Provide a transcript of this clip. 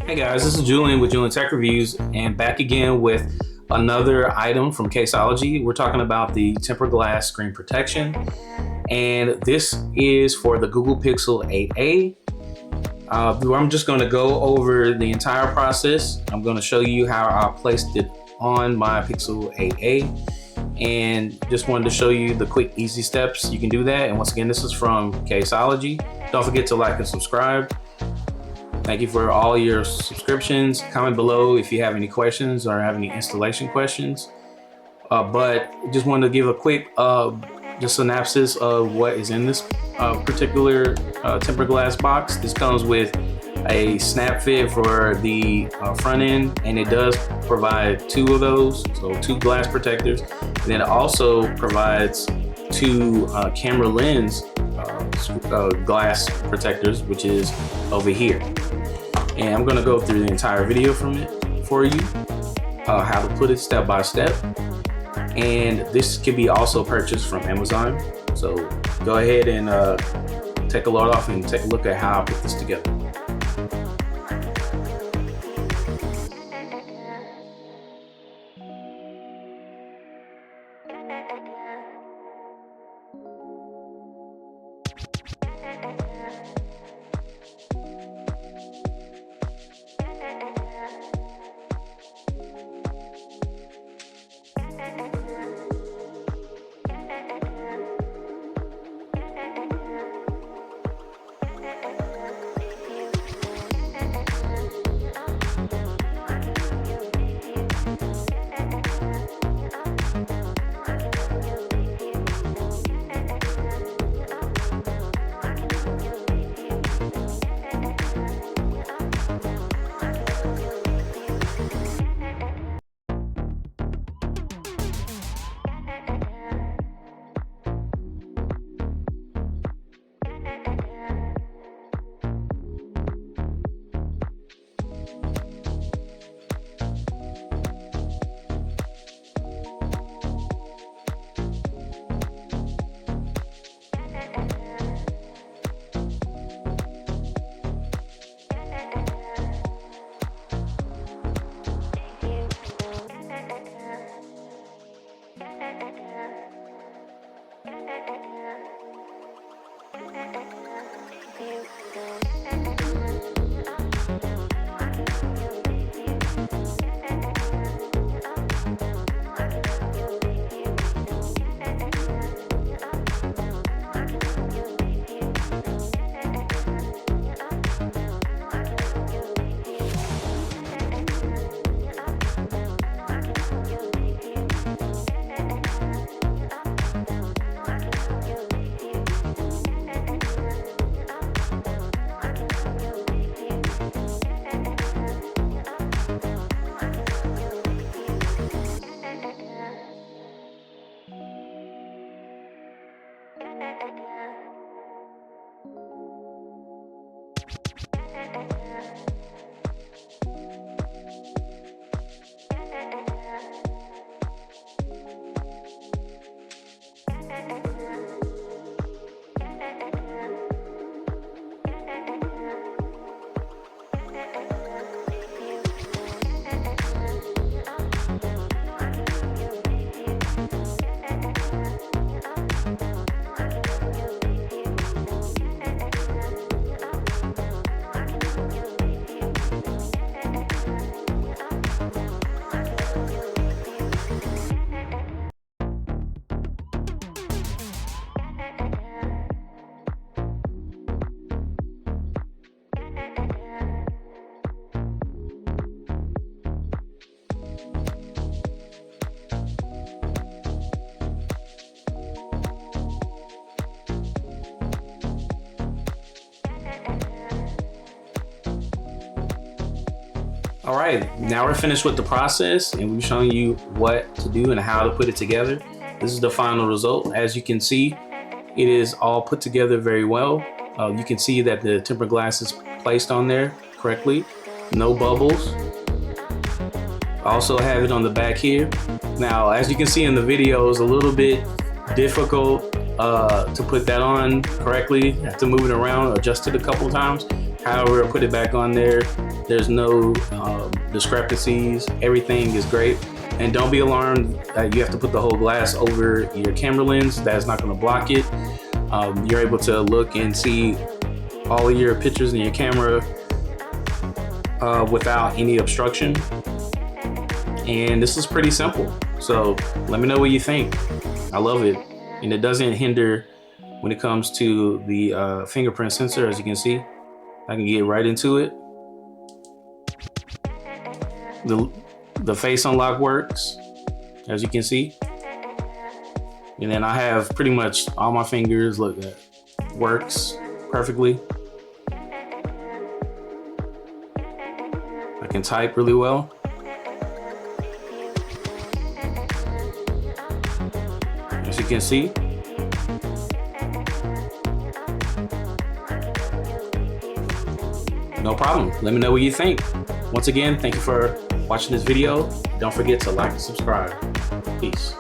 Hey guys, this is Julian with Julian Tech Reviews, and back again with another item from Caseology. We're talking about the tempered glass screen protection, and this is for the Google Pixel 8a. I'm just going to go over the entire process. I'm going to show you how I placed it on my Pixel 8a, and just wanted to show you the quick, easy steps you can do that. And once again, this is from Caseology. Don't forget to like and subscribe. Thank you for all your subscriptions. Comment below if you have any questions or have any installation questions. But just wanted to give a quick just synopsis of what is in this particular tempered glass box. This comes with a snap fit for the front end, and it does provide two of those, so two glass protectors. And then it also provides two camera lens glass protectors, which is over here. And I'm gonna go through the entire video from it for you, how to put it step by step. And this can be also purchased from Amazon. So go ahead and take a load off and take a look at how I put this together. All right, now we're finished with the process, and we've shown you what to do and how to put it together. This is the final result. As you can see, it is all put together very well. You can see that the tempered glass is placed on there correctly. No bubbles. Also have it on the back here. Now, as you can see in the video, it's a little bit difficult to put that on correctly. You have to move it around, adjust it a couple times. However, I put it back on there. There's no discrepancies. Everything is great. And don't be alarmed that you have to put the whole glass over your camera lens. That's not going to block it. You're able to look and see all of your pictures in your camera without any obstruction. And this is pretty simple. So let me know what you think. I love it. And it doesn't hinder when it comes to the fingerprint sensor. As you can see, I can get right into it. The face unlock works, as you can see. And then I have pretty much all my fingers, look, that works perfectly. I can type really well. As you can see. No problem. Let me know what you think. Once again, thank you for watching this video. Don't forget to like and subscribe. Peace.